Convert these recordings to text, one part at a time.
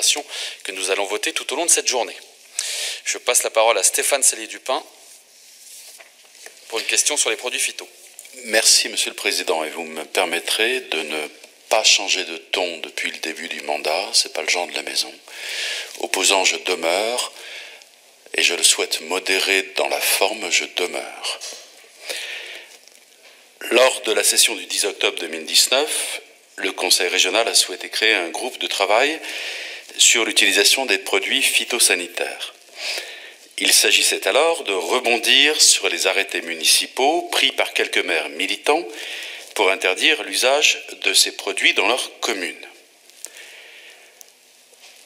délibérations que nous allons voter tout au long de cette journée. Je passe la parole à Stéphane Sallier-Dupin pour une question sur les produits phyto. Merci, Monsieur le Président, et vous me permettrez de ne pas changer de ton depuis le début du mandat, c'est pas le genre de la maison. Opposant, je demeure, et je le souhaite modéré dans la forme, je demeure. Lors de la session du 10 octobre 2019, le Conseil régional a souhaité créer un groupe de travail sur l'utilisation des produits phytosanitaires. Il s'agissait alors de rebondir sur les arrêtés municipaux pris par quelques maires militants pour interdire l'usage de ces produits dans leur commune.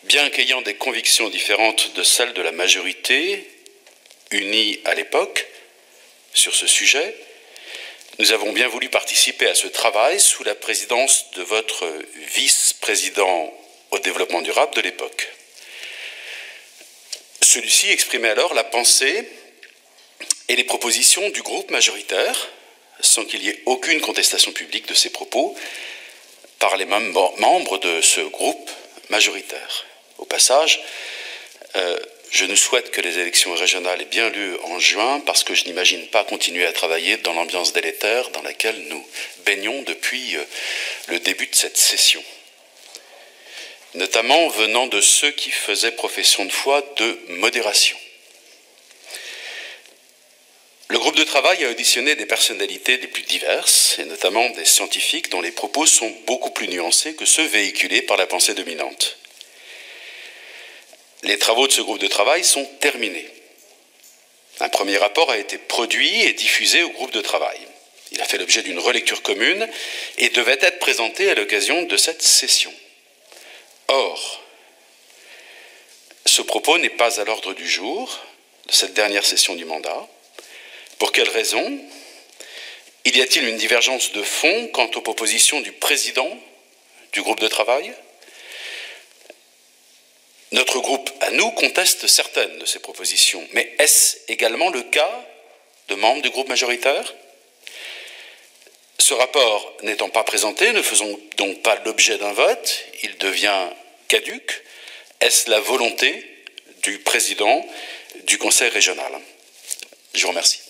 Bien qu'ayant des convictions différentes de celles de la majorité, unie à l'époque, sur ce sujet, nous avons bien voulu participer à ce travail sous la présidence de votre vice-président au développement durable de l'époque. Celui-ci exprimait alors la pensée et les propositions du groupe majoritaire, sans qu'il y ait aucune contestation publique de ces propos, par les mêmes membres de ce groupe majoritaire. Au passage, je ne souhaite que les élections régionales aient bien lieu en juin parce que je n'imagine pas continuer à travailler dans l'ambiance délétère dans laquelle nous baignons depuis le début de cette session. Notamment venant de ceux qui faisaient profession de foi de modération. Le groupe de travail a auditionné des personnalités les plus diverses, et notamment des scientifiques dont les propos sont beaucoup plus nuancés que ceux véhiculés par la pensée dominante. Les travaux de ce groupe de travail sont terminés. Un premier rapport a été produit et diffusé au groupe de travail. Il a fait l'objet d'une relecture commune et devait être présenté à l'occasion de cette session. Or, ce propos n'est pas à l'ordre du jour de cette dernière session du mandat. Pour quelle raison? Y a-t-il une divergence de fond quant aux propositions du président du groupe de travail? Notre groupe, à nous, conteste certaines de ces propositions, mais est-ce également le cas de membres du groupe majoritaire? Ce rapport n'étant pas présenté, ne faisons donc pas l'objet d'un vote, il devient caduc. Est-ce la volonté du président du Conseil régional? Je vous remercie.